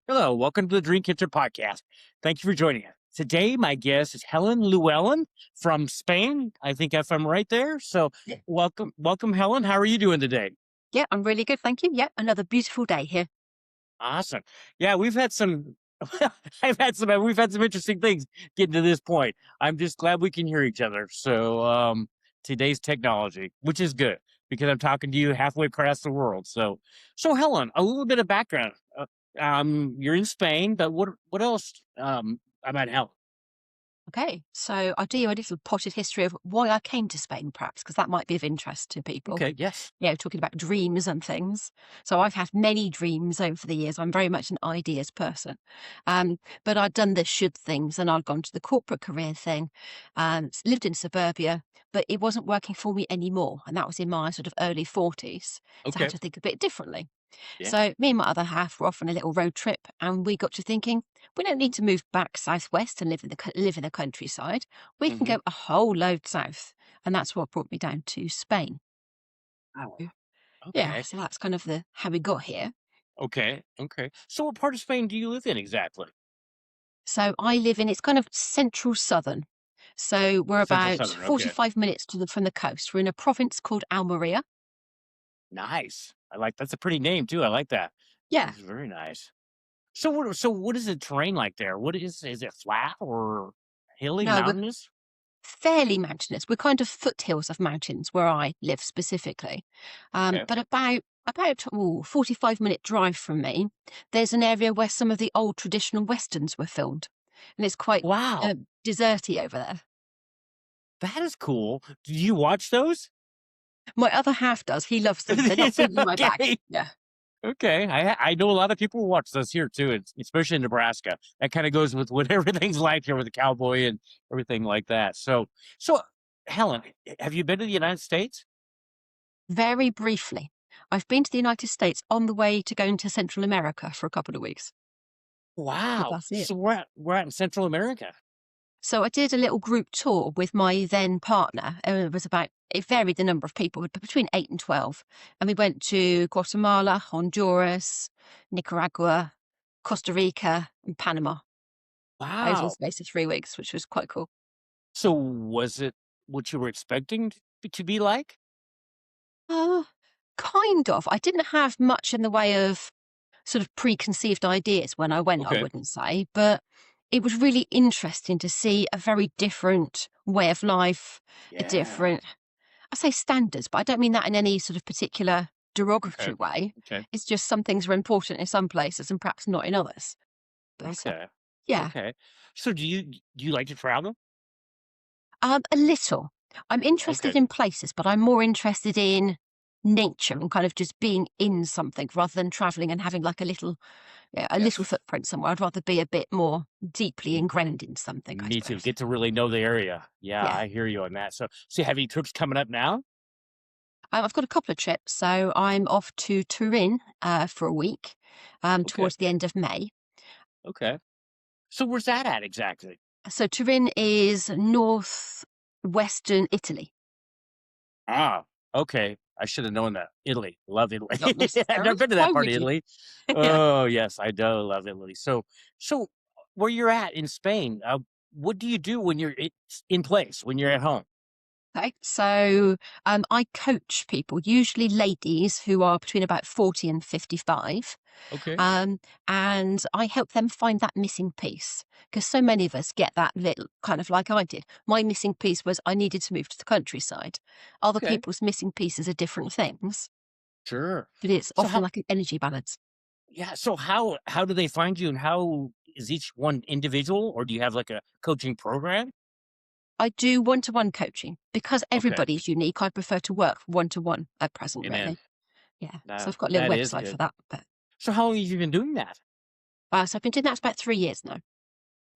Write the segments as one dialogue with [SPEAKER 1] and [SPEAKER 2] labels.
[SPEAKER 1] Hello, welcome to the Dream Kitchen podcast. Thank you for joining us. Today, my guest is Helen Llewellyn from Spain. I think if I'm right there. So,
[SPEAKER 2] Yeah.
[SPEAKER 1] welcome, Helen. How are you doing today?
[SPEAKER 2] Yeah, I'm really good, thank you. Yeah, another beautiful day here.
[SPEAKER 1] Awesome. Yeah, we've had some. We've had some interesting things getting to this point. I'm just glad we can hear each other. So, today's technology, which is good because I'm talking to you halfway across the world. So Helen, a little bit of background. You're in Spain, but what else? About Helen.
[SPEAKER 2] Okay, so I'll do you a little potted history of why I came to Spain, perhaps, because that might be of interest to people.
[SPEAKER 1] Okay. Yes.
[SPEAKER 2] Talking about dreams and things. So I've had many dreams over the years. I'm very much an ideas person. But I'd done the should things and I'd gone to the corporate career thing, lived in suburbia, but it wasn't working for me anymore. And that was in my sort of early 40s. So I had
[SPEAKER 1] Okay.
[SPEAKER 2] to think a bit differently.
[SPEAKER 1] Yeah.
[SPEAKER 2] So me and my other half were off on a little road trip, and we got to thinking we don't need to move back southwest and live in the countryside. We can
[SPEAKER 1] Hmm.
[SPEAKER 2] go a whole load south, and that's what brought me down to Spain.
[SPEAKER 1] Wow.
[SPEAKER 2] Yeah, yeah.
[SPEAKER 1] Okay.
[SPEAKER 2] So that's kind of the how we got here.
[SPEAKER 1] Okay. Okay. So, what part of Spain do you live in exactly?
[SPEAKER 2] So I live in it's kind of central southern. So we're
[SPEAKER 1] Central
[SPEAKER 2] about
[SPEAKER 1] Southern. Okay.
[SPEAKER 2] 45 minutes from the coast. We're in a province called Almeria.
[SPEAKER 1] Nice. That's a pretty name too. I like that.
[SPEAKER 2] Yeah.
[SPEAKER 1] It's very nice. So what is the terrain like there? What is it flat or hilly,
[SPEAKER 2] No, we're
[SPEAKER 1] mountainous?
[SPEAKER 2] fairly mountainous. We're kind of foothills of mountains where I live specifically.
[SPEAKER 1] Okay.
[SPEAKER 2] But about 45-minute drive from me, there's an area where some of the old traditional westerns were filmed, and it's quite
[SPEAKER 1] Wow.
[SPEAKER 2] deserty over there.
[SPEAKER 1] That is cool. Do you watch those?
[SPEAKER 2] My other half does. He loves them. They're not really my bag.
[SPEAKER 1] Okay.
[SPEAKER 2] Yeah.
[SPEAKER 1] Okay, I know a lot of people who watch this here too, especially in Nebraska. That kind of goes with what everything's like here with the cowboy and everything like that. So Helen, have you been to the United States?
[SPEAKER 2] Very briefly, I've been to the United States on the way to going to Central America for a couple of weeks. But
[SPEAKER 1] Wow.
[SPEAKER 2] that's it.
[SPEAKER 1] So we're out in Central America.
[SPEAKER 2] So I did a little group tour with my then partner. It varied the number of people, but between 8 and 12. And we went to Guatemala, Honduras, Nicaragua, Costa Rica, and Panama over the
[SPEAKER 1] Wow.
[SPEAKER 2] space of 3 weeks, which was quite cool.
[SPEAKER 1] So was it what you were expecting to be like?
[SPEAKER 2] Uh, kind of. I didn't have much in the way of sort of preconceived ideas when I went, I
[SPEAKER 1] Okay.
[SPEAKER 2] wouldn't say, but it was really interesting to see a very different way of life, a
[SPEAKER 1] Yeah.
[SPEAKER 2] different I say standards, but I don't mean that in any sort of particular
[SPEAKER 1] Okay.
[SPEAKER 2] derogatory way.
[SPEAKER 1] Okay.
[SPEAKER 2] It's just some things are important in some places and perhaps not in others. But
[SPEAKER 1] Okay.
[SPEAKER 2] yeah,
[SPEAKER 1] Okay. So do you like to travel?
[SPEAKER 2] a little. I'm interested
[SPEAKER 1] Okay.
[SPEAKER 2] in places, but I'm more interested in nature and kind of just being in something rather than traveling and having like a little
[SPEAKER 1] Yes.
[SPEAKER 2] footprint somewhere. I'd rather be a bit more deeply ingrained in something, I
[SPEAKER 1] Me too.
[SPEAKER 2] suppose.
[SPEAKER 1] Get to really know the area. Yeah,
[SPEAKER 2] Yeah.
[SPEAKER 1] I hear you on that. So have you trips coming up now?
[SPEAKER 2] I've got a couple of trips. So I'm off to Turin for a week
[SPEAKER 1] Okay.
[SPEAKER 2] towards the end of May.
[SPEAKER 1] Okay. So where's that at exactly?
[SPEAKER 2] So Turin is northwestern Italy.
[SPEAKER 1] Ah, okay. I should have known that. Italy. Love Italy.
[SPEAKER 2] Not
[SPEAKER 1] I've never
[SPEAKER 2] necessarily.
[SPEAKER 1] been to
[SPEAKER 2] Why
[SPEAKER 1] that part
[SPEAKER 2] would
[SPEAKER 1] of
[SPEAKER 2] you?
[SPEAKER 1] Italy.
[SPEAKER 2] Yeah.
[SPEAKER 1] Oh, yes, I do love Italy. So where you're at in Spain, what do you do when you're in place, when you're at home?
[SPEAKER 2] Okay. So I coach people, usually ladies who are between about 40 and 55.
[SPEAKER 1] Okay.
[SPEAKER 2] Um, and I help them find that missing piece because so many of us get that little kind of like I did. My missing piece was I needed to move to the countryside. Other
[SPEAKER 1] Okay.
[SPEAKER 2] people's missing pieces are different things,
[SPEAKER 1] Sure.
[SPEAKER 2] but it's
[SPEAKER 1] So
[SPEAKER 2] often
[SPEAKER 1] how
[SPEAKER 2] like an energy balance.
[SPEAKER 1] yeah, so how do they find you and how is each one individual or do you have like a coaching program?
[SPEAKER 2] I do one-to-one coaching because
[SPEAKER 1] Okay.
[SPEAKER 2] everybody's unique. I prefer to work one-to-one at present,
[SPEAKER 1] Amen.
[SPEAKER 2] really. Yeah. So
[SPEAKER 1] No,
[SPEAKER 2] I've got a little
[SPEAKER 1] that is
[SPEAKER 2] website
[SPEAKER 1] good.
[SPEAKER 2] for that. But
[SPEAKER 1] So how long have you been doing that?
[SPEAKER 2] so I've been doing that for about 3 years now.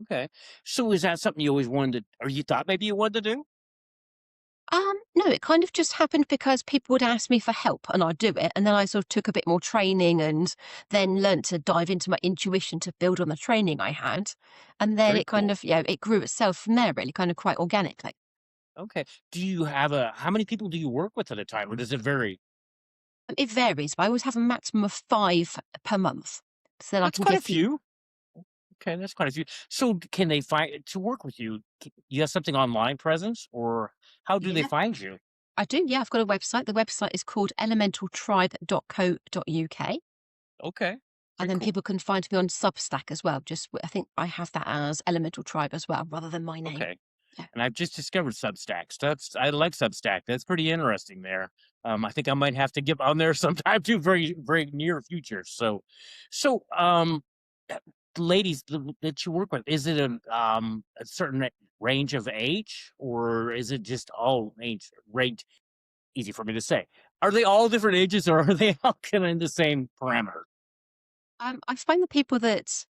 [SPEAKER 1] Okay. So is that something you always wanted to, or you thought maybe you wanted to do?
[SPEAKER 2] No, it kind of just happened because people would ask me for help and I'd do it. And then I sort of took a bit more training and then learnt to dive into my intuition to build on the training I had. And then
[SPEAKER 1] Very
[SPEAKER 2] it kind
[SPEAKER 1] cool.
[SPEAKER 2] of, it grew itself from there, really, kind of quite organically.
[SPEAKER 1] Okay. Do you have how many people do you work with at a time or does it vary?
[SPEAKER 2] It varies, but I always have a maximum of 5 per month. So then I
[SPEAKER 1] That's
[SPEAKER 2] can
[SPEAKER 1] quite a
[SPEAKER 2] give people.
[SPEAKER 1] few. Okay, that's quite a few. So can they find to work with you? You have something online presence, or how do they
[SPEAKER 2] Yeah,
[SPEAKER 1] find you?
[SPEAKER 2] I do. Yeah, I've got a website. The website is called elementaltribe.co.uk.
[SPEAKER 1] Okay,
[SPEAKER 2] And
[SPEAKER 1] very
[SPEAKER 2] then
[SPEAKER 1] cool.
[SPEAKER 2] people can find me on Substack as well. I think I have that as Elemental Tribe as well, rather than my name.
[SPEAKER 1] Okay.
[SPEAKER 2] Yeah.
[SPEAKER 1] And I've just discovered Substacks. I like Substack. That's pretty interesting there. I think I might have to get on there sometime too, very very near future. So uh, ladies that you work with, is it a certain range of age, or is it just all age range? Easy for me to say. Are they all different ages, or are they all kind of in the same parameter?
[SPEAKER 2] I find the people that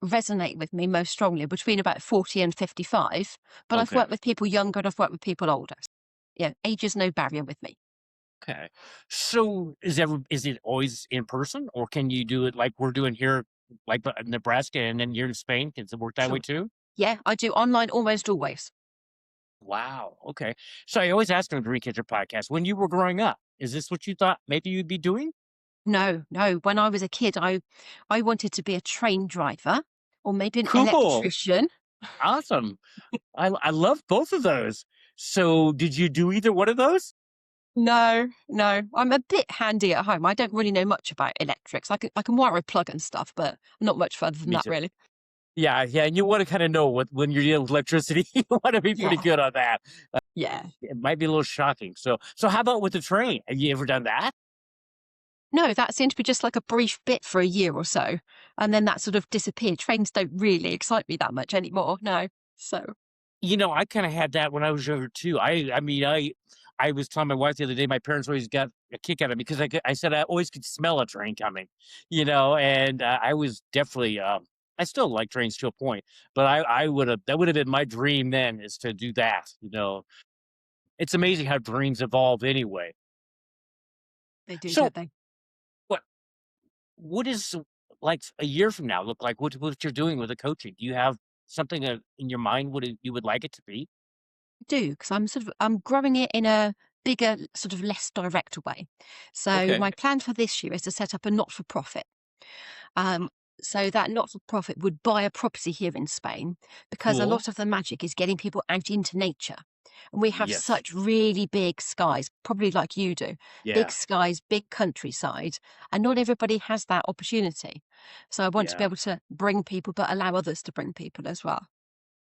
[SPEAKER 2] resonate with me most strongly are between about 40 and 55, but I've
[SPEAKER 1] Okay.
[SPEAKER 2] worked with people younger and I've worked with people older. Yeah, age is no barrier with me.
[SPEAKER 1] Okay. So is it always in person, or can you do it like we're doing here, like Nebraska, and then you're in Spain? Can it work that way
[SPEAKER 2] Sure.
[SPEAKER 1] too?
[SPEAKER 2] Yeah, I do online almost always.
[SPEAKER 1] Wow. Okay. So I always ask them to recap your podcast. When you were growing up, is this what you thought maybe you'd be doing?
[SPEAKER 2] No, no. When I was a kid, I wanted to be a train driver or maybe an
[SPEAKER 1] Cool.
[SPEAKER 2] electrician.
[SPEAKER 1] Awesome. I love both of those. So did you do either one of those?
[SPEAKER 2] No, no. I'm a bit handy at home. I don't really know much about electrics. I can wire a plug and stuff, but not much further than
[SPEAKER 1] Me
[SPEAKER 2] that
[SPEAKER 1] too.
[SPEAKER 2] really.
[SPEAKER 1] Yeah, yeah, and you want to kind of know what when you're dealing with electricity, you want to be pretty
[SPEAKER 2] Yeah.
[SPEAKER 1] good on that.
[SPEAKER 2] Yeah.
[SPEAKER 1] It might be a little shocking. So how about with the train? Have you ever done that?
[SPEAKER 2] No, that seemed to be just like a brief bit for a year or so, and then that sort of disappeared. Trains don't really excite me that much anymore, no. So
[SPEAKER 1] I kind of had that when I was younger too. I was telling my wife the other day, my parents always got a kick out of me because I said I always could smell a train coming, and I was definitely, I still like trains to a point, but that would have been my dream then, is to do that. It's amazing how dreams evolve anyway.
[SPEAKER 2] they do,
[SPEAKER 1] So
[SPEAKER 2] don't they?
[SPEAKER 1] what, what is like a year from now look like? What you're doing with the coaching? Do you have something in your mind what you would like it to be?
[SPEAKER 2] I do, because I'm growing it in a bigger, sort of less direct way. So
[SPEAKER 1] Okay,
[SPEAKER 2] my plan for this year is to set up a not-for-profit. Um, so that not-for-profit would buy a property here in Spain because a
[SPEAKER 1] cool.
[SPEAKER 2] lot of the magic is getting people out into nature. And we have
[SPEAKER 1] Yes.
[SPEAKER 2] such really big skies, probably like you do, big
[SPEAKER 1] Yeah.
[SPEAKER 2] skies, big countryside, and not everybody has that opportunity. So I want to be
[SPEAKER 1] Yeah.
[SPEAKER 2] able to bring people, but allow others to bring people as well.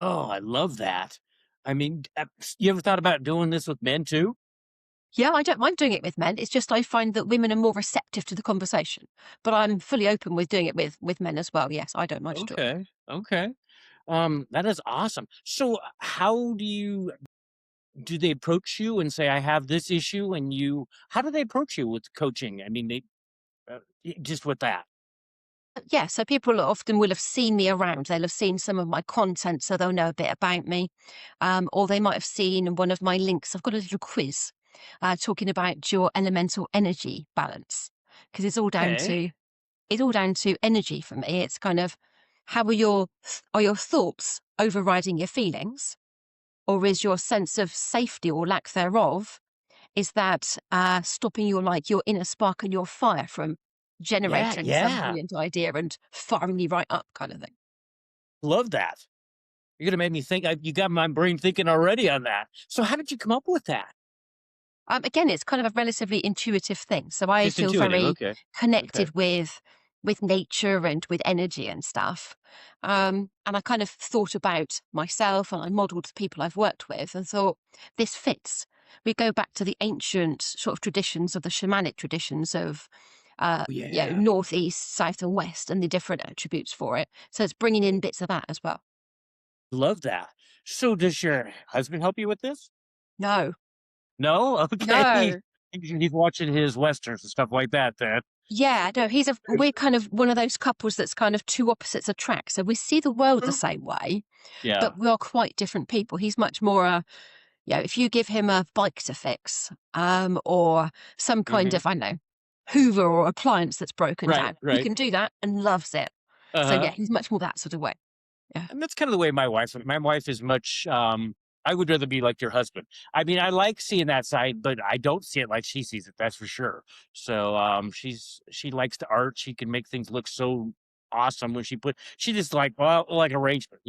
[SPEAKER 1] Oh, I love that. I mean, you ever thought about doing this with men too?
[SPEAKER 2] Yeah, I don't mind doing it with men. It's just I find that women are more receptive to the conversation. But I'm fully open with doing it with men as well. Yes, I don't mind at all.
[SPEAKER 1] Okay. Okay. That is awesome. So how do they approach you and say, I have this issue, and how do they approach you with coaching? I mean, just with that.
[SPEAKER 2] Yeah, so people often will have seen me around. They'll have seen some of my content, so they'll know a bit about me. Or they might have seen one of my links. I've got a little quiz talking about your elemental energy balance because
[SPEAKER 1] Okay.
[SPEAKER 2] it's all down to energy for me. It's kind of how are your thoughts overriding your feelings, or is your sense of safety or lack thereof, is that stopping your inner spark and your fire from
[SPEAKER 1] Yeah.
[SPEAKER 2] generating some
[SPEAKER 1] Yeah.
[SPEAKER 2] brilliant idea and firing you right up, kind of thing?
[SPEAKER 1] Love that. You're gonna make me think. You got my brain thinking already on that. So how did you come up with that?
[SPEAKER 2] Again, it's kind of a relatively intuitive thing. So I
[SPEAKER 1] Just
[SPEAKER 2] feel
[SPEAKER 1] intuitive.
[SPEAKER 2] very
[SPEAKER 1] Okay. Okay.
[SPEAKER 2] connected with nature and with energy and stuff. And I kind of thought about myself and I modeled the people I've worked with and thought this fits. We go back to the ancient sort of traditions of the shamanic traditions of
[SPEAKER 1] Oh, yeah.
[SPEAKER 2] north, east, south, and west, and the different attributes for it. So it's bringing in bits of that as well.
[SPEAKER 1] Love that. So does your husband help you with this?
[SPEAKER 2] No,
[SPEAKER 1] No? Okay.
[SPEAKER 2] no.
[SPEAKER 1] He's watching his westerns and stuff like that then.
[SPEAKER 2] Yeah, no, we're kind of one of those couples that's kind of two opposites attract. So we see the world the same way,
[SPEAKER 1] Yeah.
[SPEAKER 2] but we are quite different people. He's much more if you give him a bike to fix, or some kind
[SPEAKER 1] Mhm.
[SPEAKER 2] of, I don't know, Hoover or appliance that's broken
[SPEAKER 1] Right,
[SPEAKER 2] down, he
[SPEAKER 1] right.
[SPEAKER 2] can do that and loves it. So
[SPEAKER 1] Uh-huh.
[SPEAKER 2] yeah, he's much more that sort of way. Yeah.
[SPEAKER 1] And that's kind of the way my wife is much, I would rather be like your husband. I mean, I like seeing that side, but I don't see it like she sees it, that's for sure. So, she likes the art. She can make things look so awesome when she just like, well, like arrangement,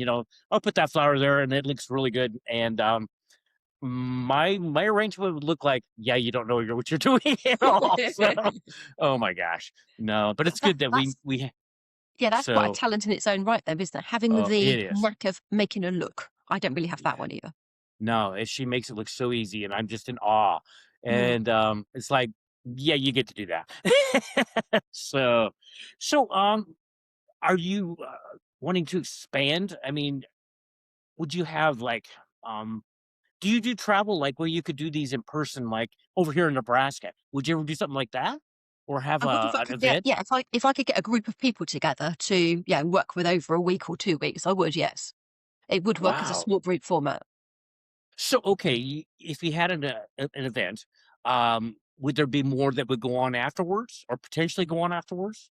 [SPEAKER 1] I'll put that flower there and it looks really good. And my arrangement would look like, yeah, you don't know what you're doing at all. So, oh my gosh, no, but it's
[SPEAKER 2] That
[SPEAKER 1] good that
[SPEAKER 2] that's yeah, that's quite a
[SPEAKER 1] so
[SPEAKER 2] talent in its own right though, isn't it? Having
[SPEAKER 1] it
[SPEAKER 2] the
[SPEAKER 1] is.
[SPEAKER 2] knack of making a look. I don't really have that
[SPEAKER 1] Yeah.
[SPEAKER 2] one either.
[SPEAKER 1] No, and she makes it look so easy, and I'm just in awe.
[SPEAKER 2] Mm.
[SPEAKER 1] And it's like, yeah, you get to do that. So, so are you wanting to expand? I mean, would you have like, um, do you do travel like where you could do these in person, like over here in Nebraska? Would you ever do something like that, or have
[SPEAKER 2] I would if I
[SPEAKER 1] an
[SPEAKER 2] could get,
[SPEAKER 1] event?
[SPEAKER 2] yeah, if I could get a group of people together to, yeah, work with over a week or 2 weeks, I would, yes. It would work as a
[SPEAKER 1] Wow.
[SPEAKER 2] small group format.
[SPEAKER 1] So, okay, if you had an event, would there be more that would go on afterwards, or potentially go on afterwards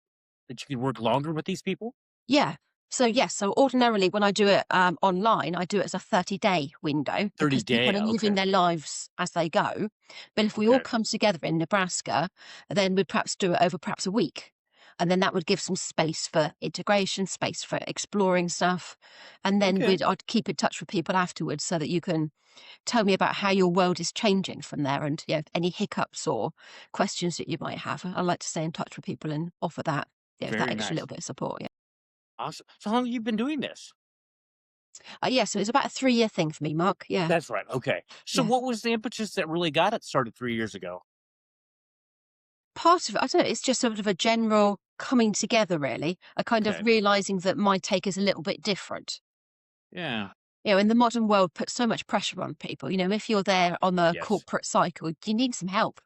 [SPEAKER 1] that you could work longer with these people?
[SPEAKER 2] Yeah. So, yes, so ordinarily when I do it, online, I do it as a 30-day window
[SPEAKER 1] Thirty
[SPEAKER 2] because people
[SPEAKER 1] day.
[SPEAKER 2] are living
[SPEAKER 1] Okay.
[SPEAKER 2] their lives as they go. But if we all
[SPEAKER 1] Okay.
[SPEAKER 2] come together in Nebraska, then we'd perhaps do it over perhaps a week. And then that would give some space for integration, space for exploring stuff. And then
[SPEAKER 1] Okay.
[SPEAKER 2] I'd keep in touch with people afterwards so that you can tell me about how your world is changing from there and, any hiccups or questions that you might have. I like to stay in touch with people and offer that, that
[SPEAKER 1] Very
[SPEAKER 2] extra
[SPEAKER 1] nice.
[SPEAKER 2] little bit of support. Yeah.
[SPEAKER 1] Awesome. So how long have you been doing this?
[SPEAKER 2] Yeah, so it's about a 3-year thing for me, Mark. Yeah,
[SPEAKER 1] That's right. Okay. So
[SPEAKER 2] yeah.
[SPEAKER 1] what was the impetus that really got it started 3 years ago?
[SPEAKER 2] Part of it, I don't know, it's just sort of a general coming together, really. A kind of
[SPEAKER 1] Okay.
[SPEAKER 2] realizing that my take is a little bit different.
[SPEAKER 1] Yeah.
[SPEAKER 2] In the modern world, puts so much pressure on people. If you're there on the
[SPEAKER 1] Yes,
[SPEAKER 2] corporate cycle, you need some help.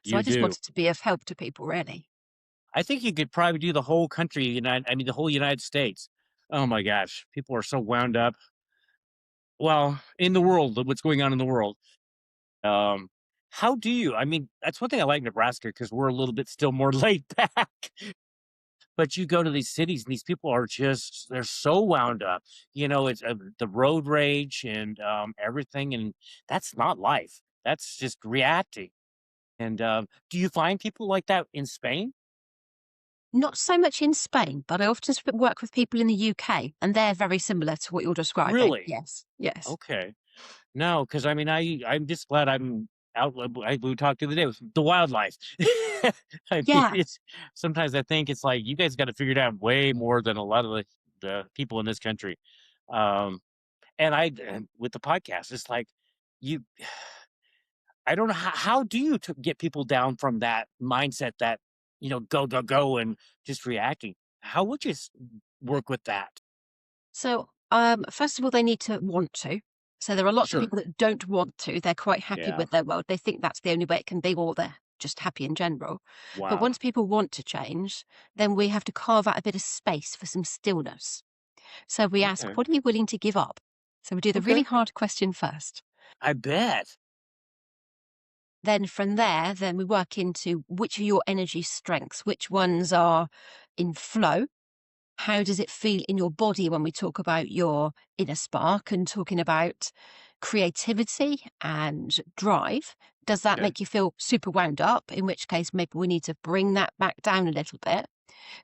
[SPEAKER 2] So I
[SPEAKER 1] you
[SPEAKER 2] just
[SPEAKER 1] do.
[SPEAKER 2] wanted to be of help to people, really.
[SPEAKER 1] I think you could probably do the whole country, the whole United States. Oh my gosh, people are so wound up. Well, in the world, what's going on in the world. Um, how do you? I mean, that's one thing I like Nebraska because we're a little bit still more laid back. But you go to these cities and these people are just they're so wound up. It's the road rage and everything, and that's not life. That's just reacting. And do you find people like that in Spain?
[SPEAKER 2] Not so much in Spain, but I often work with people in the UK, and they're very similar to what you're describing.
[SPEAKER 1] Really?
[SPEAKER 2] Yes, yes.
[SPEAKER 1] Okay. No, because I mean, I'm just glad I'm out. We talked the other day with the wildlife. I mean,
[SPEAKER 2] Yeah.
[SPEAKER 1] it's sometimes I think it's like you guys got to figure it out way more than a lot of the people in this country. Um, and with the podcast, it's like you. I don't know how do you get people down from that mindset that go go go and just reacting. How would you work with that?
[SPEAKER 2] So, first of all, they need to want to. So there are lots of
[SPEAKER 1] Sure.
[SPEAKER 2] people that don't want to. They're quite happy
[SPEAKER 1] Yeah.
[SPEAKER 2] with their world. They think that's the only way it can be, or they're just happy in general. But
[SPEAKER 1] Wow.
[SPEAKER 2] once people want to change, then we have to carve out a bit of space for some stillness. So we ask,
[SPEAKER 1] Okay.
[SPEAKER 2] what are you willing to give up? So we do the really
[SPEAKER 1] Okay.
[SPEAKER 2] hard question first.
[SPEAKER 1] I bet.
[SPEAKER 2] Then from there, then we work into which of your energy strengths, which ones are in flow. How does it feel in your body when we talk about your inner spark and talking about creativity and drive? Does that
[SPEAKER 1] Okay.
[SPEAKER 2] make you feel super wound up? In which case, maybe we need to bring that back down a little bit.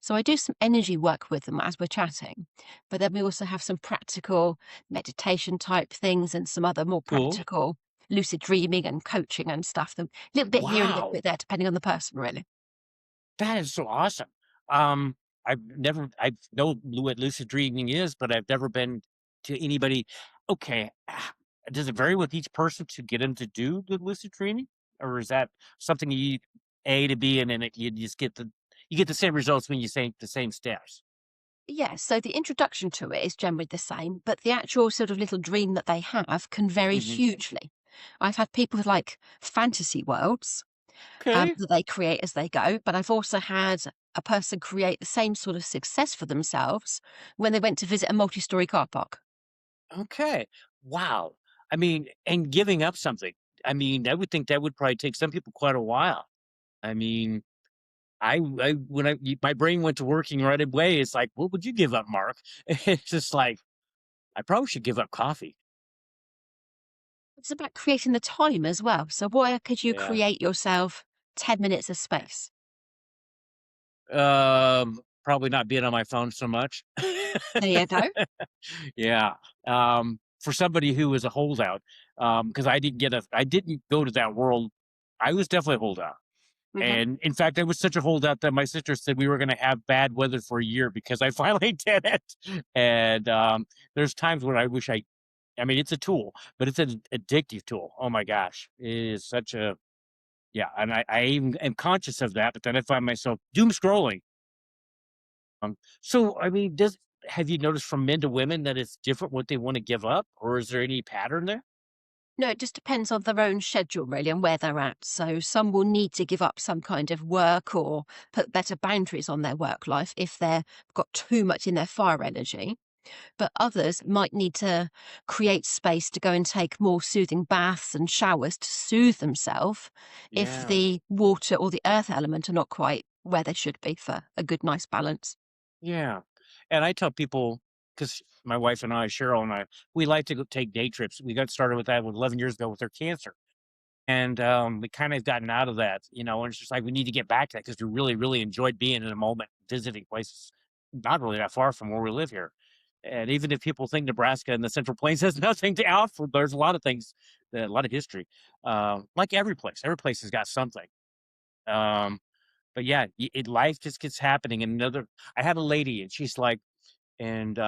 [SPEAKER 2] So I do some energy work with them as we're chatting, but then we also have some practical meditation type things and some other more
[SPEAKER 1] Cool.
[SPEAKER 2] practical lucid dreaming and coaching and stuff. A little bit here and a little
[SPEAKER 1] Wow.
[SPEAKER 2] bit there, depending on the person, really.
[SPEAKER 1] That is so awesome. Um, I know what lucid dreaming is, but I've never been to anybody. Okay, does it vary with each person to get them to do the lucid dreaming, or is that something you A to B and then you just get the same results when you say the same steps?
[SPEAKER 2] Yes, so the introduction to it is generally the same, but the actual sort of little dream that they have can vary
[SPEAKER 1] Hmm.
[SPEAKER 2] hugely. I've had people with like fantasy worlds
[SPEAKER 1] Okay.
[SPEAKER 2] that they create as they go, but I've also had a person create the same sort of success for themselves when they went to visit a multi-story car park.
[SPEAKER 1] Okay. Wow. I mean, and giving up something. I mean, I would think that would probably take some people quite a while. I mean, I when my brain went to working right away, it's like, "What would you give up, Mark?" It's just like, I probably should give up coffee.
[SPEAKER 2] It's about creating the time as well. So where could you
[SPEAKER 1] Yeah.
[SPEAKER 2] create yourself 10 minutes of space?
[SPEAKER 1] probably not being on my phone so much.
[SPEAKER 2] There you go.
[SPEAKER 1] Yeah. For somebody who was a holdout, because I didn't go to that world. I was definitely a holdout.
[SPEAKER 2] Mhm.
[SPEAKER 1] And in fact, I was such a holdout that my sister said we were going to have bad weather for a year because I finally did it. And there's times when I mean, it's a tool, but it's an addictive tool. Oh my gosh. It is such a, yeah. And I even am conscious of that, but then I find myself doom scrolling. So, I mean, have you noticed from men to women that it's different what they want to give up, or is there any pattern there?
[SPEAKER 2] No, it just depends on their own schedule really and where they're at. So some will need to give up some kind of work or put better boundaries on their work life if they've got too much in their fire energy. But others might need to create space to go and take more soothing baths and showers to soothe themselves if
[SPEAKER 1] Yeah.
[SPEAKER 2] the water or the earth element are not quite where they should be for a good, nice balance.
[SPEAKER 1] Yeah. And I tell people, because my wife and I, Cheryl and I, we like to go take day trips. We got started with that 11 years ago with her cancer. And we kind of gotten out of that, and it's just like we need to get back to that because we really, really enjoyed being in a moment, visiting places not really that far from where we live here. And even if people think Nebraska and the Central Plains has nothing to offer, there's a lot of things, a lot of history. Like every place has got something. Um, but yeah, life just gets happening. And I have a lady, and she's like, and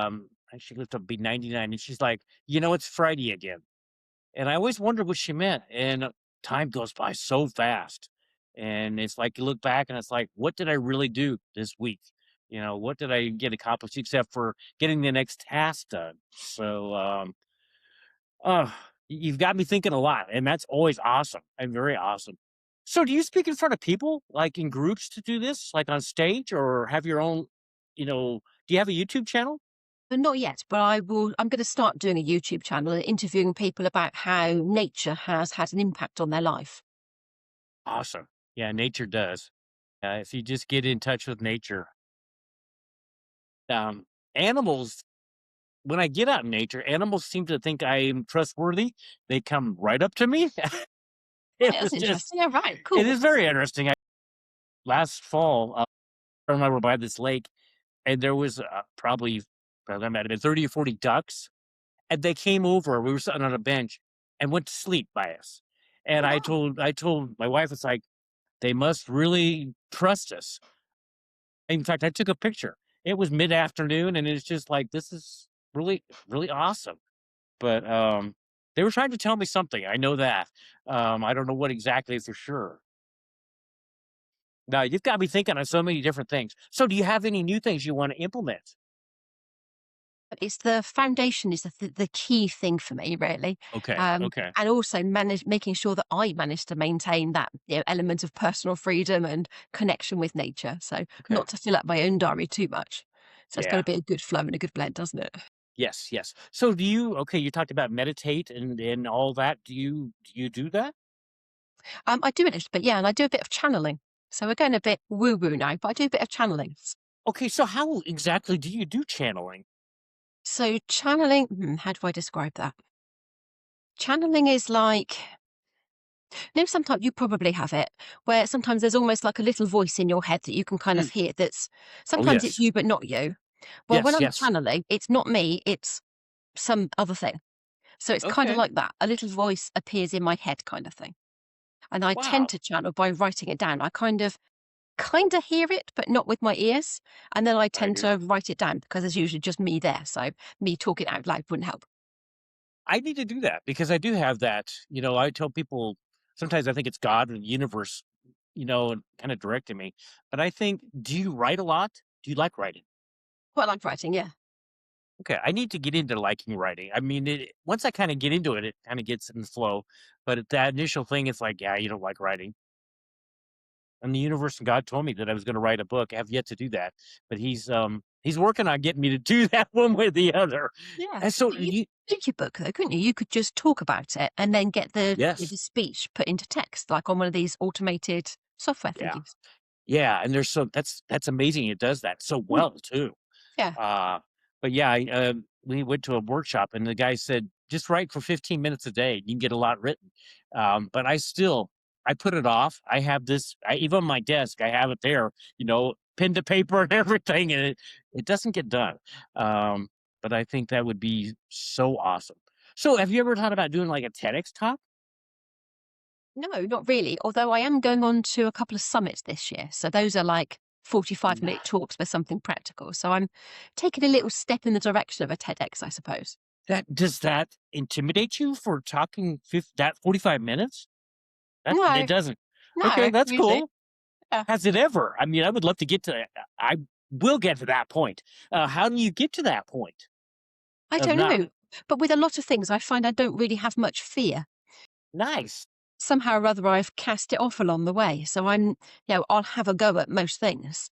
[SPEAKER 1] she lived to be 99, and she's like, it's Friday again. And I always wondered what she meant, and time goes by so fast, and it's like you look back and it's like, "What did I really do this week?" What did I get accomplished except for getting the next task done? So, uh, you've got me thinking a lot, and that's always awesome and very awesome. So do you speak in front of people, like, in groups to do this, like, on stage, or have your own do you have a YouTube channel?
[SPEAKER 2] But not yet, but I'm going to start doing a YouTube channel and interviewing people about how nature has had an impact on their life.
[SPEAKER 1] Awesome. Yeah, nature does. If you just get in touch with nature. Um, Animals, when I get out in nature, animals seem to think I am trustworthy. They come right up to me.
[SPEAKER 2] Right,
[SPEAKER 1] It
[SPEAKER 2] that's
[SPEAKER 1] was just
[SPEAKER 2] interesting. Yeah, right,
[SPEAKER 1] it
[SPEAKER 2] cool.
[SPEAKER 1] is very interesting. Last fall, her and I were by this lake, and there was, probably, well, there might have been 30 or 40 ducks, and they came over. We were sitting on a bench and went to sleep by us. And
[SPEAKER 2] Oh wow.
[SPEAKER 1] I told my wife, it's like, "They must really trust us." In fact, I took a picture. It was mid-afternoon, and it's just like, "This is really, really awesome." But, they were trying to tell me something, I know that. I don't know what exactly for sure. Now, you've got me thinking on so many different things. So do you have any new things you wanna implement?
[SPEAKER 2] But it's the foundation is the key thing for me, really.
[SPEAKER 1] Okay, okay,
[SPEAKER 2] And also making sure that I manage to maintain that element of personal freedom and connection with nature. So
[SPEAKER 1] okay.
[SPEAKER 2] not to fill up my own diary too much. So it's got to
[SPEAKER 1] Yeah.
[SPEAKER 2] be a good flow and a good blend, doesn't it?
[SPEAKER 1] Yes, yes. So you talked about meditate and all that. Do you do that?
[SPEAKER 2] I do a little bit, yeah, and I do a bit of channeling. So we're going a bit woo woo now, but I do a bit of channeling.
[SPEAKER 1] Okay, so how exactly do you do channeling?
[SPEAKER 2] So channeling, how do I describe that? Channeling is like, sometimes you probably have it, where sometimes there's almost like a little voice in your head that you can kind of
[SPEAKER 1] Mm.
[SPEAKER 2] hear that's
[SPEAKER 1] Oh,
[SPEAKER 2] sometimes it's
[SPEAKER 1] yes.
[SPEAKER 2] you, but not you. Well, when
[SPEAKER 1] Yes,
[SPEAKER 2] I'm
[SPEAKER 1] yes.
[SPEAKER 2] channeling, it's not me, it's some other thing. So it's kind of
[SPEAKER 1] Okay.
[SPEAKER 2] like that. A little voice appears in my head kind of thing. And I tend
[SPEAKER 1] Wow.
[SPEAKER 2] to channel by writing it down. I kind of hear it, but not with my ears. And then I
[SPEAKER 1] I
[SPEAKER 2] tend
[SPEAKER 1] hear.
[SPEAKER 2] to write it down because there's usually just me there. So me talking out loud wouldn't help.
[SPEAKER 1] I need to do that because I do have that. I tell people sometimes I think it's God or the universe, and kind of directing me. But I think, do you write a lot? Do you like writing?
[SPEAKER 2] Quite like writing, yeah.
[SPEAKER 1] Okay, I need to get into liking writing. I mean, once I kind of get into it, it kind of gets in the flow. But at that initial thing, it's like, yeah, you don't like writing. And the universe and God told me that I was going to write a book. I have yet to do that, but he's working on getting me to do that one way or the other.
[SPEAKER 2] Yeah.
[SPEAKER 1] And so
[SPEAKER 2] But you could make your book though, couldn't you? You could just talk about it and then get the
[SPEAKER 1] yes,
[SPEAKER 2] speech put into text, like on one of these automated software
[SPEAKER 1] yeah,
[SPEAKER 2] thingies.
[SPEAKER 1] yeah. And that's amazing. It does that so
[SPEAKER 2] Mm,
[SPEAKER 1] well too.
[SPEAKER 2] yeah.
[SPEAKER 1] Uh, but yeah, we went to a workshop and the guy said, just write for 15 minutes a day. You can get a lot written. But I put it off. I have this, even on my desk, I have it there, pen to paper and everything, and it doesn't get done. Um, but I think that would be so awesome. So, have you ever thought about doing like a TEDx talk?
[SPEAKER 2] No, not really. Although I am going on to a couple of summits this year. So those are like 45-minute
[SPEAKER 1] Nah.
[SPEAKER 2] talks for something practical. So I'm taking a little step in the direction of a TEDx, I suppose.
[SPEAKER 1] Does that intimidate you for talking that 45 minutes? It
[SPEAKER 2] No,
[SPEAKER 1] doesn't. Okay,
[SPEAKER 2] no,
[SPEAKER 1] that's
[SPEAKER 2] usually.
[SPEAKER 1] cool.
[SPEAKER 2] Yeah.
[SPEAKER 1] Has it ever? I mean, I would love to get to. I will get to that point. How do you get to that point
[SPEAKER 2] I
[SPEAKER 1] of
[SPEAKER 2] don't
[SPEAKER 1] not
[SPEAKER 2] know. But with a lot of things, I find I don't really have much fear.
[SPEAKER 1] nice?
[SPEAKER 2] Somehow or other, I've cast it off along the way. So I'll have a go at most things.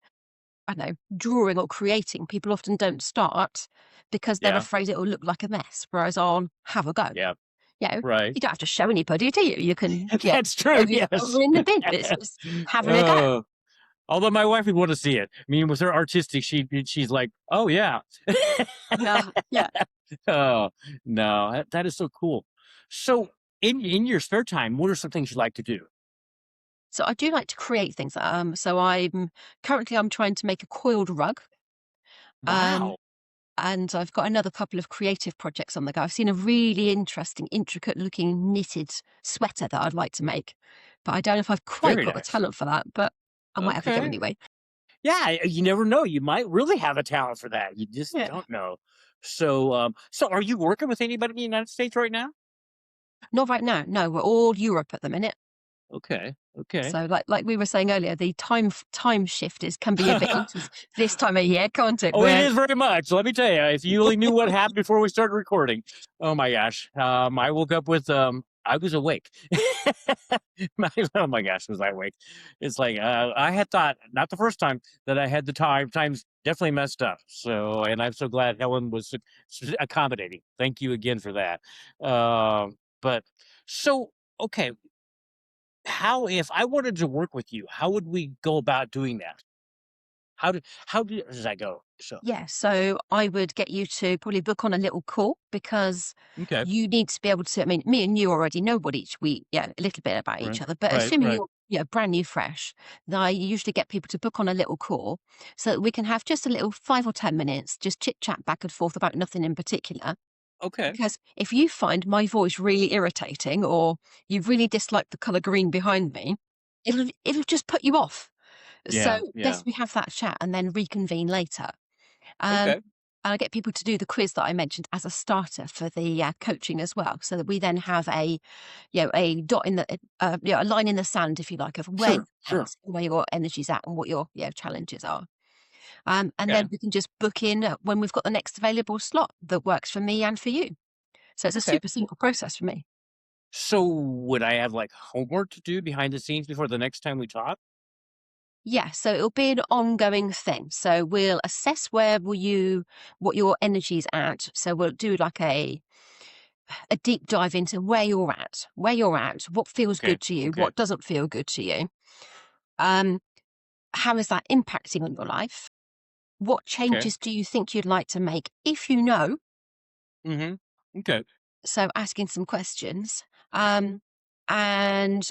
[SPEAKER 2] I don't know, drawing or creating, people often don't start because they're
[SPEAKER 1] Yeah,
[SPEAKER 2] afraid it will look like a mess, whereas I'll have a go.
[SPEAKER 1] yeah,
[SPEAKER 2] You know,
[SPEAKER 1] right.
[SPEAKER 2] you don't have to show anybody, do you? You can, yeah,
[SPEAKER 1] That's true.
[SPEAKER 2] over
[SPEAKER 1] Yes.
[SPEAKER 2] over in the bin. It's just having a go.
[SPEAKER 1] Oh, although my wife would want to see it. I mean, with her artistic, she's like, oh yeah.
[SPEAKER 2] Yeah, yeah.
[SPEAKER 1] Oh no, that is so cool. So, in your spare time, what are some things you like to do?
[SPEAKER 2] So I do like to create things. So I'm trying to make a coiled rug. Um,
[SPEAKER 1] Wow,
[SPEAKER 2] and I've got another couple of creative projects on the go. I've seen a really interesting, intricate looking knitted sweater that I'd like to make, but I don't know if I've quite
[SPEAKER 1] very
[SPEAKER 2] got the
[SPEAKER 1] nice.
[SPEAKER 2] talent for that, but I might have a go
[SPEAKER 1] Okay.
[SPEAKER 2] anyway.
[SPEAKER 1] Yeah, you never know. You might really have a talent for that. You just
[SPEAKER 2] Yeah.
[SPEAKER 1] don't know. So, so are you working with anybody in the United States right now?
[SPEAKER 2] Not right now. No, we're all Europe at the minute.
[SPEAKER 1] Okay, okay.
[SPEAKER 2] So like we were saying earlier, the time shift is can be a bit this time of year, can't it?
[SPEAKER 1] Oh, it
[SPEAKER 2] Where
[SPEAKER 1] is very much. Let me tell you, if you only knew what happened before we started recording. Oh my gosh. I woke up with I was awake. Oh my gosh, was I awake? It's like I had thought, not the first time, that I had the times definitely messed up. So, and I'm so glad Helen was accommodating. Thank you again for that. But so okay, how if I wanted to work with you, how would we go about doing that? Does that go? So
[SPEAKER 2] Yeah, so I would get you to probably book on a little call because
[SPEAKER 1] okay.
[SPEAKER 2] you need to be able to. I mean, me and you already know what a little bit about each
[SPEAKER 1] Right,
[SPEAKER 2] other. But
[SPEAKER 1] right,
[SPEAKER 2] assuming
[SPEAKER 1] right.
[SPEAKER 2] you're brand new, fresh, then I usually get people to book on a little call so that we can have just a little 5 or 10 minutes, just chit chat back and forth about nothing in particular.
[SPEAKER 1] Okay,
[SPEAKER 2] Because if you find my voice really irritating or you really dislike the color green behind me, it'll just put you off. So
[SPEAKER 1] yeah, yeah.
[SPEAKER 2] best we have that chat and then reconvene later. Um,
[SPEAKER 1] Okay,
[SPEAKER 2] and I get people to do the quiz that I mentioned as a starter for the coaching as well, so that we then have a dot in the a line in the sand, if you like, of where
[SPEAKER 1] sure,
[SPEAKER 2] you're
[SPEAKER 1] sure.
[SPEAKER 2] at, where your energy's at, and what your challenges are. And
[SPEAKER 1] Okay,
[SPEAKER 2] then we can just book in when we've got the next available slot that works for me and for you. So it's a
[SPEAKER 1] okay.
[SPEAKER 2] super simple process for me.
[SPEAKER 1] So would I have like homework to do behind the scenes before the next time we talk?
[SPEAKER 2] Yeah, so it'll be an ongoing thing. So we'll assess what your energy's at. So we'll do like a deep dive into where you're at, what feels
[SPEAKER 1] Okay,
[SPEAKER 2] good to you,
[SPEAKER 1] okay,
[SPEAKER 2] what doesn't feel good to you. Um, how is that impacting on your life? What
[SPEAKER 1] okay.
[SPEAKER 2] changes do you think you'd like to make if you know?
[SPEAKER 1] Mm-hmm. Okay,
[SPEAKER 2] So asking some questions. And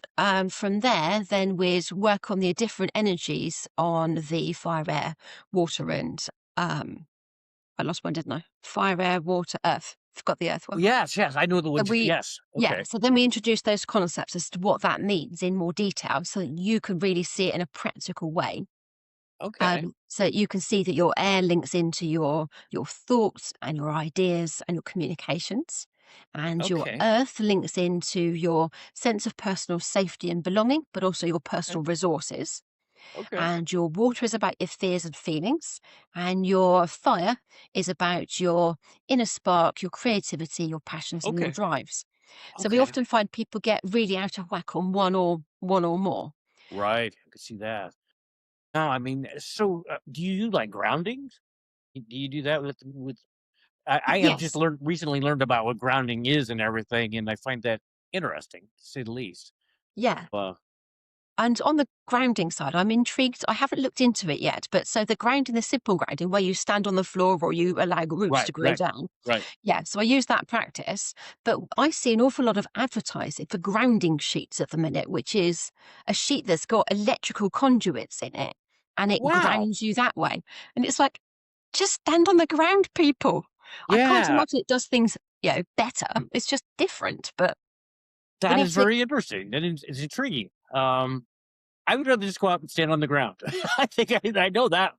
[SPEAKER 2] from there, then we'd work on the different energies on the fire, air, water, and I lost one, didn't I? Fire, air, water, earth. Forgot the earth one.
[SPEAKER 1] yes, yes. I know the
[SPEAKER 2] So
[SPEAKER 1] ones. Yes.
[SPEAKER 2] yeah,
[SPEAKER 1] Okay,
[SPEAKER 2] so then we introduce those concepts as to what that means in more detail so that you can really see it in a practical way.
[SPEAKER 1] okay,
[SPEAKER 2] So you can see that your air links into your thoughts and your ideas and your communications. And your
[SPEAKER 1] okay,
[SPEAKER 2] earth links into your sense of personal safety and belonging, but also your
[SPEAKER 1] okay,
[SPEAKER 2] personal resources.
[SPEAKER 1] okay,
[SPEAKER 2] And your water is about your fears and feelings. And your fire is about your inner spark, your creativity, your passions, and your
[SPEAKER 1] okay,
[SPEAKER 2] drives. So we
[SPEAKER 1] okay.
[SPEAKER 2] often find people get really out of whack on one or more.
[SPEAKER 1] Right. I could see that. No, I mean, so do you do like grounding? Do you do that with? I have just
[SPEAKER 2] Yes.
[SPEAKER 1] recently learned about what grounding is and everything, and I find that interesting, to say the least.
[SPEAKER 2] Yeah.
[SPEAKER 1] Uh,
[SPEAKER 2] And on the grounding side, I'm intrigued. I haven't looked into it yet, but so the grounding, the simple grounding, where you stand on the floor or you allow roots
[SPEAKER 1] Right,
[SPEAKER 2] to grow
[SPEAKER 1] right,
[SPEAKER 2] down.
[SPEAKER 1] right.
[SPEAKER 2] Yeah, so I use that practice. But I see an awful lot of advertising for grounding sheets at the minute, which is a sheet that's got electrical conduits in it and it
[SPEAKER 1] Wow.
[SPEAKER 2] grounds you that way. And it's like, just stand on the ground, people. I can't
[SPEAKER 1] Yeah,
[SPEAKER 2] imagine it does things, better. It's just different. But
[SPEAKER 1] that is
[SPEAKER 2] if it
[SPEAKER 1] very interesting. That is it's intriguing. I would rather just go out and stand on the ground. I think I know that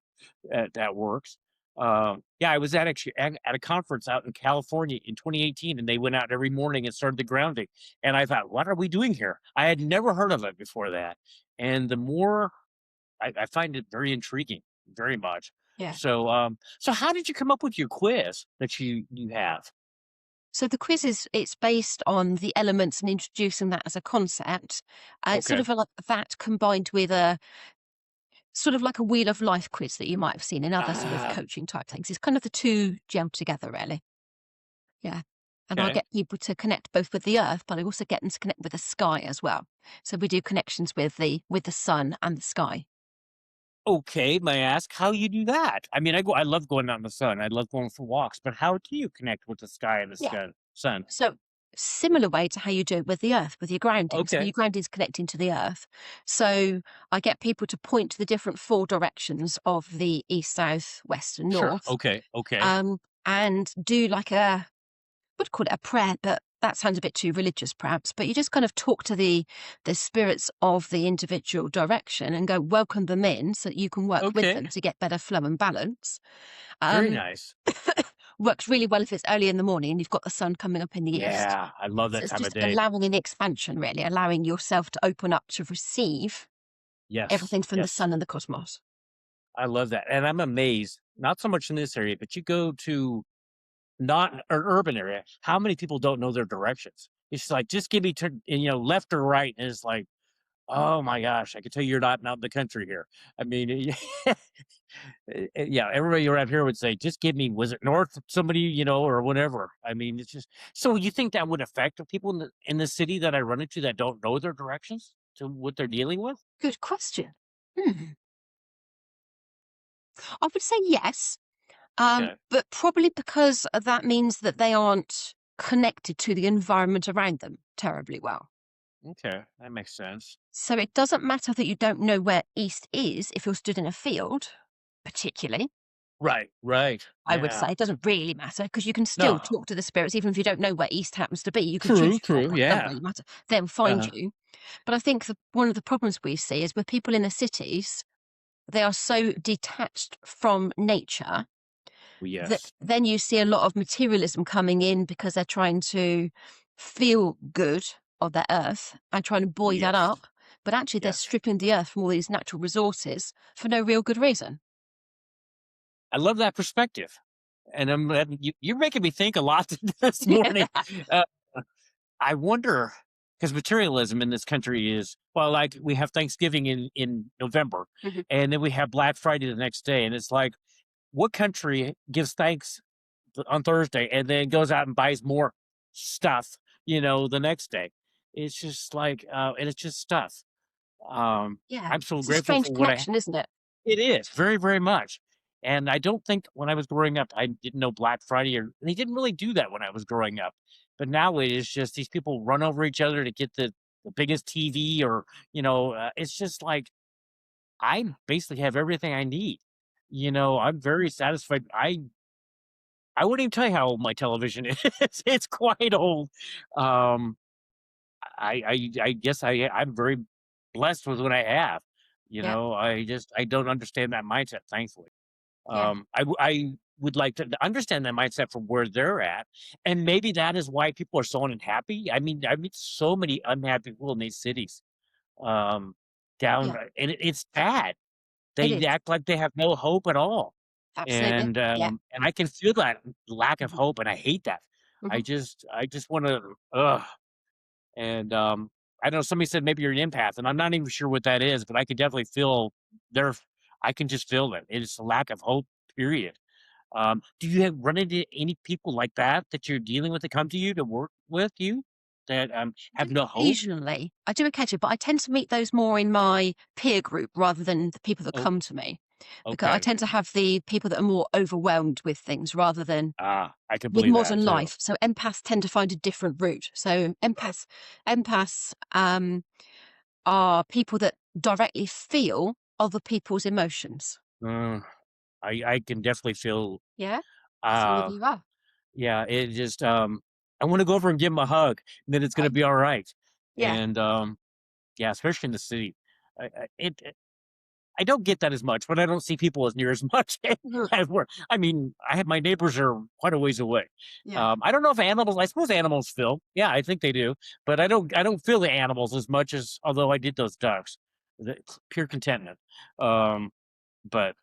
[SPEAKER 1] that works. Yeah, I was at a conference out in California in 2018, and they went out every morning and started the grounding. And I thought, what are we doing here? I had never heard of it before that. And the more I find it very intriguing, very much.
[SPEAKER 2] yeah.
[SPEAKER 1] So how did you come up with your quiz that you have?
[SPEAKER 2] So the quiz is it's based on the elements and introducing that as a concept. It's sort
[SPEAKER 1] Okay.
[SPEAKER 2] of like that combined with a sort of like a wheel of life quiz that you might have seen in other sort of
[SPEAKER 1] Ah,
[SPEAKER 2] coaching type things. It's kind of the two gemmed together, really. Yeah. And I
[SPEAKER 1] okay.
[SPEAKER 2] get people to connect both with the earth, but I also get them to connect with the sky as well. So we do connections with the sun and the sky.
[SPEAKER 1] Okay, may I ask how you do that? I mean, I love going out in the sun. I love going for walks, but how do you connect with the sky and the
[SPEAKER 2] Yeah.
[SPEAKER 1] sun?
[SPEAKER 2] So similar way to how you do it with the earth, with your grounding. So
[SPEAKER 1] Okay.
[SPEAKER 2] your grounding is connecting to the earth. So I get people to point to the different four directions of the east, south, west, and
[SPEAKER 1] Sure.
[SPEAKER 2] north,
[SPEAKER 1] Okay. Okay.
[SPEAKER 2] um, and do like a would call it a prayer, but that sounds a bit too religious, perhaps. But you just kind of talk to the spirits of the individual direction and go welcome them in, so that you can work with
[SPEAKER 1] Okay.
[SPEAKER 2] them to get better flow and balance.
[SPEAKER 1] Very
[SPEAKER 2] Um,
[SPEAKER 1] nice.
[SPEAKER 2] Works really well if it's early in the morning and you've got the sun coming up in the east.
[SPEAKER 1] Yeah, I love
[SPEAKER 2] So
[SPEAKER 1] that
[SPEAKER 2] it's
[SPEAKER 1] time of
[SPEAKER 2] just
[SPEAKER 1] day.
[SPEAKER 2] allowing an expansion, really, allowing yourself to open up to receive
[SPEAKER 1] Yes.
[SPEAKER 2] everything from the
[SPEAKER 1] Yes.
[SPEAKER 2] sun and the cosmos.
[SPEAKER 1] I love that. And I'm amazed, not so much in this area, but you go to not an urban area, how many people don't know their directions? It's like, just give me left or right. And it's like, oh my gosh, I can tell you're not out in the country here. I mean, yeah, everybody around here would say, "Just give me was it north, somebody, or whatever." I mean, it's just so you think that would affect the people in the city that I run into that don't know their directions to what they're dealing with?
[SPEAKER 2] Good question. Hmm. I would say yes,
[SPEAKER 1] Okay,
[SPEAKER 2] but probably because that means that they aren't connected to the environment around them terribly well.
[SPEAKER 1] okay, that makes sense.
[SPEAKER 2] So it doesn't matter that you don't know where east is if you're stood in a field, particularly.
[SPEAKER 1] Right, right,
[SPEAKER 2] I would
[SPEAKER 1] yeah.
[SPEAKER 2] say it doesn't really matter because you can still
[SPEAKER 1] No,
[SPEAKER 2] talk to the spirits, even if you don't know where east happens to be. You can choose
[SPEAKER 1] true,
[SPEAKER 2] to talk
[SPEAKER 1] true,
[SPEAKER 2] to them. It doesn't
[SPEAKER 1] yeah.
[SPEAKER 2] really matter. They'll find
[SPEAKER 1] Uh,
[SPEAKER 2] you. But I think one of the problems we see is with people in the cities, they are so detached from nature that
[SPEAKER 1] yes,
[SPEAKER 2] then you see a lot of materialism coming in because they're trying to feel good on their earth and trying to buoy that
[SPEAKER 1] yes,
[SPEAKER 2] up. But actually, they're
[SPEAKER 1] yes.
[SPEAKER 2] stripping the earth from all these natural resources for no real good reason.
[SPEAKER 1] I love that perspective, and you're making me think a lot this
[SPEAKER 2] Yeah.
[SPEAKER 1] morning. Uh, I wonder because materialism in this country is well, like we have Thanksgiving in November,
[SPEAKER 2] Mhm.
[SPEAKER 1] and then we have Black Friday the next day, and it's like, what country gives thanks on Thursday and then goes out and buys more stuff, the next day? It's just like, and it's just stuff.
[SPEAKER 2] Yeah.
[SPEAKER 1] I'm so
[SPEAKER 2] It's a
[SPEAKER 1] grateful
[SPEAKER 2] strange
[SPEAKER 1] for what I
[SPEAKER 2] connection, isn't it?
[SPEAKER 1] it is very, very much. And I don't think when I was growing up, I didn't know Black Friday or they didn't really do that when I was growing up. But now it is just these people run over each other to get the biggest TV or, it's just like I basically have everything I need. I'm very satisfied. I wouldn't even tell you how old my television is. It's quite old. Um, I guess I'm very blessed with what I have.
[SPEAKER 2] Yeah.
[SPEAKER 1] I don't understand that mindset, thankfully.
[SPEAKER 2] Yeah.
[SPEAKER 1] I would like to understand that mindset from where they're at, and maybe that is why people are so unhappy. I meet so many unhappy people in these cities, um,
[SPEAKER 2] Yeah.
[SPEAKER 1] and it's bad.
[SPEAKER 2] It
[SPEAKER 1] They
[SPEAKER 2] is.
[SPEAKER 1] act like they have no hope at all,
[SPEAKER 2] Absolutely. Yeah.
[SPEAKER 1] and I can feel that lack of
[SPEAKER 2] Mhm.
[SPEAKER 1] hope, and I hate that.
[SPEAKER 2] Mhm.
[SPEAKER 1] I just want to, ugh. And I know somebody said maybe you're an empath, and I'm not even sure what that is, but I can definitely feel their. I can just feel it. It is a lack of hope. Period. Do you have run into any people like that that you're dealing with that come to you to work with you? that
[SPEAKER 2] I do
[SPEAKER 1] have no hope?
[SPEAKER 2] occasionally. I do occasionally, but I tend to meet those more in my peer group rather than the people that
[SPEAKER 1] Oh,
[SPEAKER 2] come to me, because I
[SPEAKER 1] okay.
[SPEAKER 2] tend to have the people that are more overwhelmed with things rather than
[SPEAKER 1] I can
[SPEAKER 2] with
[SPEAKER 1] believe that
[SPEAKER 2] modern
[SPEAKER 1] too.
[SPEAKER 2] life. So empaths tend to find a different route. So empaths are people that directly feel other people's emotions.
[SPEAKER 1] Mm, I can definitely feel,
[SPEAKER 2] Yeah. So maybe
[SPEAKER 1] uh,
[SPEAKER 2] you are.
[SPEAKER 1] yeah, it just, I wanna go over and give him a hug, then it's gonna
[SPEAKER 2] Right.
[SPEAKER 1] be alright.
[SPEAKER 2] Yeah.
[SPEAKER 1] And, yeah, especially in the city. I don't get that as much, but I don't see people as near as much
[SPEAKER 2] Mhm.
[SPEAKER 1] as where I mean, I have my neighbors are quite a ways away.
[SPEAKER 2] Yeah.
[SPEAKER 1] I don't know if animals I suppose animals feel. Yeah, I think they do, but I don't feel the animals as much as although I did those ducks. The pure contentment. Um, but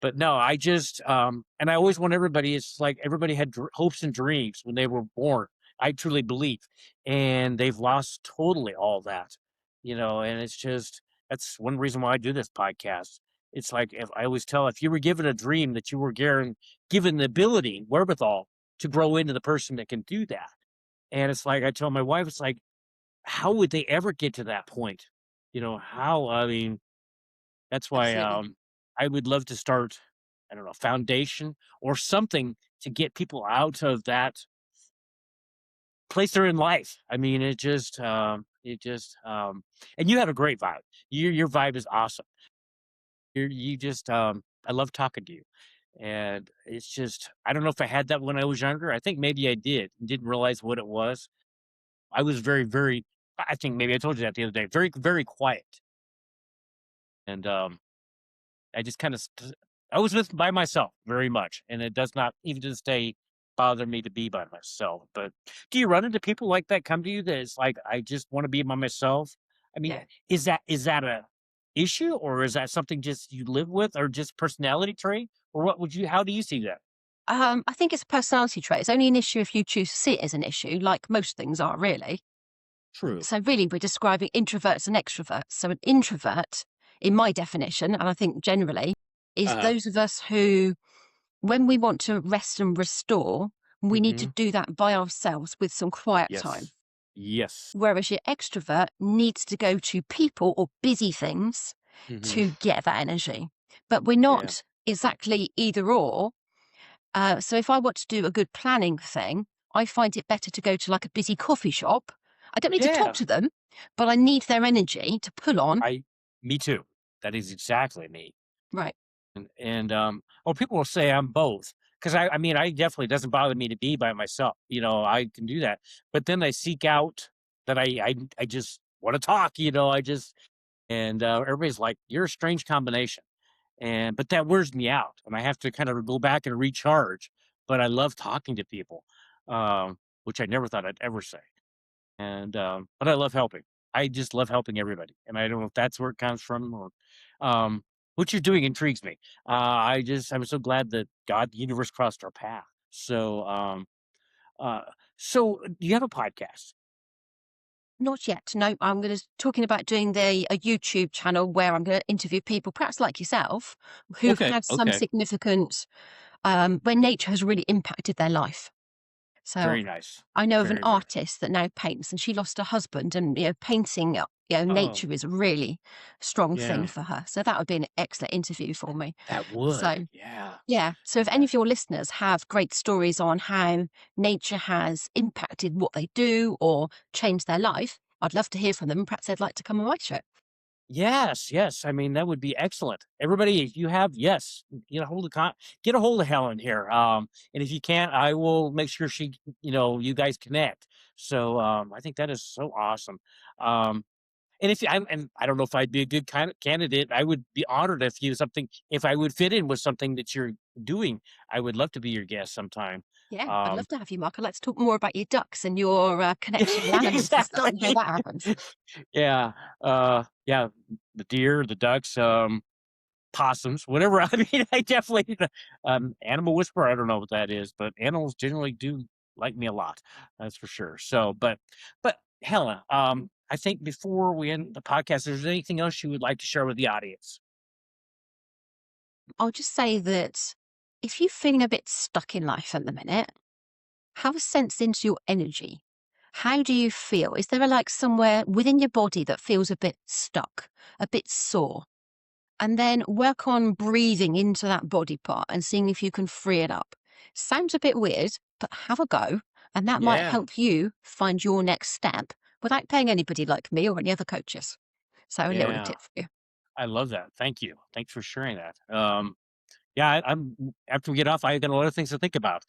[SPEAKER 1] but no, I just, and I always want everybody it's like everybody had hopes and dreams when they were born. I truly believe, and they've lost totally all that, and it's just that's one reason why I do this podcast. It's like if I always tell if you were given a dream that you were given the ability, wherewithal to grow into the person that can do that. And it's like I tell my wife, it's like, how would they ever get to that point? How I mean, that's why,
[SPEAKER 2] Absolutely.
[SPEAKER 1] I would love to start, I don't know, foundation or something to get people out of that place they're in life. I mean, and you have a great vibe. Your vibe is awesome. You just, I love talking to you. And it's just, I don't know if I had that when I was younger. I think maybe I didn't realize what it was. I was very, very, I think maybe I told you that the other day, very, very quiet. And, I just kind of I was with by myself very much, and it does not even to this day bother me to be by myself. But do you run into people like that come to you that it's like I just want to be by myself? I mean,
[SPEAKER 2] Yeah.
[SPEAKER 1] is that a issue or is that something just you live with or just personality trait or what would you how do you see that?
[SPEAKER 2] I think it's a personality trait. It's only an issue if you choose to see it as an issue, like most things are, really.
[SPEAKER 1] True.
[SPEAKER 2] So, really, we're describing introverts and extroverts. So, an introvert, in my definition, and I think generally, is
[SPEAKER 1] Uh
[SPEAKER 2] those of us who, when we want to rest and restore, we need to
[SPEAKER 1] hmm
[SPEAKER 2] do that by ourselves with some quiet time.
[SPEAKER 1] Yes. Yes.
[SPEAKER 2] Whereas your extrovert needs to go to people or busy things
[SPEAKER 1] hmm
[SPEAKER 2] to get that energy. But we're
[SPEAKER 1] Yeah.
[SPEAKER 2] not exactly either or. So if I want to do a good planning thing, I find it better to go to like a busy coffee shop. I don't need to talk
[SPEAKER 1] Yeah.
[SPEAKER 2] to them, but I need their energy to pull on.
[SPEAKER 1] I Me too. That is exactly me.
[SPEAKER 2] Right.
[SPEAKER 1] Or people will say I'm both because I mean, I definitely doesn't bother me to be by myself. I can do that. But then I seek out that I just want to talk. I just and everybody's like, "You're a strange combination," but that wears me out, and I have to kind of go back and recharge. But I love talking to people, which I never thought I'd ever say. But I love helping. I just love helping everybody, and I don't know if that's where it comes from or, what you're doing intrigues me. I'm so glad that God, the universe crossed our path. Uh, do you have a podcast?
[SPEAKER 2] Not yet. No, I'm going to talking about doing a YouTube channel where I'm going to interview people, perhaps like yourself, who've
[SPEAKER 1] Okay,
[SPEAKER 2] had some
[SPEAKER 1] okay,
[SPEAKER 2] significant where nature has really impacted their life. So
[SPEAKER 1] very nice,
[SPEAKER 2] I know of an
[SPEAKER 1] very very.
[SPEAKER 2] artist that now paints, and she lost her husband, and painting,
[SPEAKER 1] Oh,
[SPEAKER 2] nature is a really strong thing
[SPEAKER 1] yeah,
[SPEAKER 2] for her. So that would be an excellent interview for me.
[SPEAKER 1] that would,
[SPEAKER 2] So
[SPEAKER 1] yeah,
[SPEAKER 2] yeah, so if any
[SPEAKER 1] yeah.
[SPEAKER 2] of your listeners have great stories on how nature has impacted what they do or changed their life, I'd love to hear from them. Perhaps they'd like to come on my show.
[SPEAKER 1] Yes, yes. I mean, that would be excellent. Everybody, if you have, yes, get a hold of Helen here. And if you can't, I will make sure you guys connect. So, I think that is so awesome. Um, and I don't know if I'd be a good kind of candidate. I would be honored if I would fit in with something that you're doing. I would love to be your guest sometime.
[SPEAKER 2] Yeah, I'd love
[SPEAKER 1] Um,
[SPEAKER 2] to have you, Mark. I'd like to talk more about your ducks and your connection with animals and stuff and how
[SPEAKER 1] exactly.
[SPEAKER 2] that happens.
[SPEAKER 1] Yeah, the deer, the ducks, possums, whatever. I mean, I definitely, animal whisperer. I don't know what that is, but animals generally do like me a lot. That's for sure. So, but Helen, I think before we end the podcast, is there anything else you would like to share with the audience?
[SPEAKER 2] I'll just say that if you're feeling a bit stuck in life at the minute, have a sense into your energy. How do you feel? Is there like somewhere within your body that feels a bit stuck, a bit sore? And then work on breathing into that body part and seeing if you can free it up. Sounds a bit weird, but have a go. And that might
[SPEAKER 1] Yeah,
[SPEAKER 2] help you find your next step without paying anybody like me or any other coaches. So a little
[SPEAKER 1] yeah.
[SPEAKER 2] tip for you.
[SPEAKER 1] I love that. Thank you. Thanks for sharing that. Yeah, I'm after we get off, I got a lot of things to think about.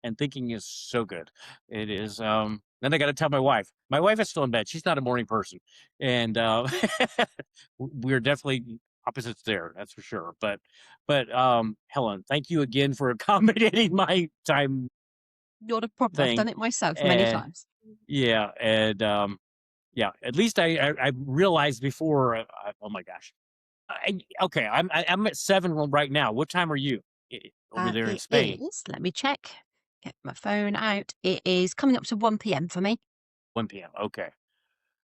[SPEAKER 1] And thinking is so good. It is. Then I got to tell my wife. My wife is still in bed. She's not a morning person, and we're definitely opposites there. That's for sure. But Helen, thank you again for accommodating my time
[SPEAKER 2] Not a problem. I've
[SPEAKER 1] thing.
[SPEAKER 2] done it myself many
[SPEAKER 1] And
[SPEAKER 2] times.
[SPEAKER 1] yeah, and yeah. At least I realized before. Oh my gosh. Okay, I'm at 7 right now. What time are you over there in
[SPEAKER 2] It
[SPEAKER 1] Spain?
[SPEAKER 2] is, let me check, get my phone out. It is coming up to 1 p.m. for me.
[SPEAKER 1] 1 p.m. Okay.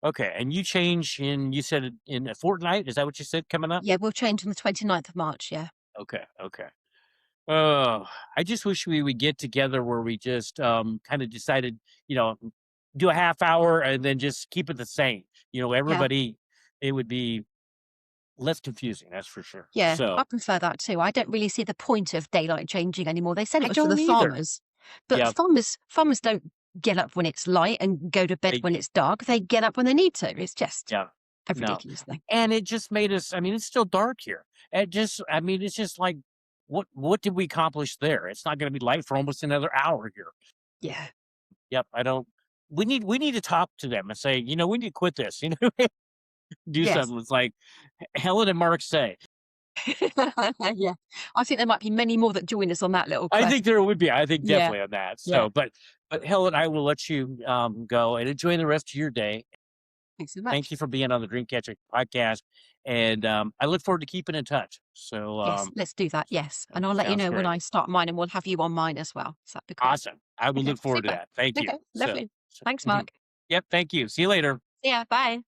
[SPEAKER 1] Okay, and you change you said in a fortnight? Is that what you said coming up?
[SPEAKER 2] Yeah, we'll change on the 29th of March. Yeah.
[SPEAKER 1] Okay, okay. Oh, I just wish we would get together where we just, kinda decided, you know, do a half hour and then just keep it the same.
[SPEAKER 2] Yeah.
[SPEAKER 1] Everybody it would be less confusing, that's for sure.
[SPEAKER 2] Yeah,
[SPEAKER 1] So,
[SPEAKER 2] I prefer that too. I don't really see the point of daylight changing anymore. They said it
[SPEAKER 1] I
[SPEAKER 2] was for the
[SPEAKER 1] don't either.
[SPEAKER 2] farmers, but
[SPEAKER 1] Yeah,
[SPEAKER 2] farmers don't get up when it's light and go to bed
[SPEAKER 1] they
[SPEAKER 2] when it's dark. They get up when they need to. It's just
[SPEAKER 1] yeah,
[SPEAKER 2] a
[SPEAKER 1] no.
[SPEAKER 2] ridiculous thing.
[SPEAKER 1] And it just made us I mean, it's still dark here. It's just like, what did we accomplish there? It's not gonna be light for almost another hour here.
[SPEAKER 2] Yeah.
[SPEAKER 1] Yep, I don't we need to talk to them and say, "We need to quit this," do
[SPEAKER 2] Yes.
[SPEAKER 1] something. It's like Helen and Mark say.
[SPEAKER 2] Yeah. I think there might be many more that join us on that little
[SPEAKER 1] I
[SPEAKER 2] quest.
[SPEAKER 1] think there would be, I think
[SPEAKER 2] Yeah.
[SPEAKER 1] definitely on that.
[SPEAKER 2] Yeah.
[SPEAKER 1] So, but Helen, I will let you, go and enjoy the rest of your day.
[SPEAKER 2] Thanks so
[SPEAKER 1] Thank
[SPEAKER 2] much.
[SPEAKER 1] you for being on the Dreamcatcher podcast, and, I look forward to keeping in touch. So,
[SPEAKER 2] Yes, let's do that. Yes. And I'll let you
[SPEAKER 1] sounds
[SPEAKER 2] know when
[SPEAKER 1] great.
[SPEAKER 2] I start mine and we'll have you on mine as well. So that'd be great.
[SPEAKER 1] Awesome. I will
[SPEAKER 2] Okay.
[SPEAKER 1] look forward to
[SPEAKER 2] Super.
[SPEAKER 1] that. Thank you.
[SPEAKER 2] Okay. Lovely. Thanks,
[SPEAKER 1] Mhm.
[SPEAKER 2] Mark.
[SPEAKER 1] Yep, thank you. See you later.
[SPEAKER 2] See ya. Bye.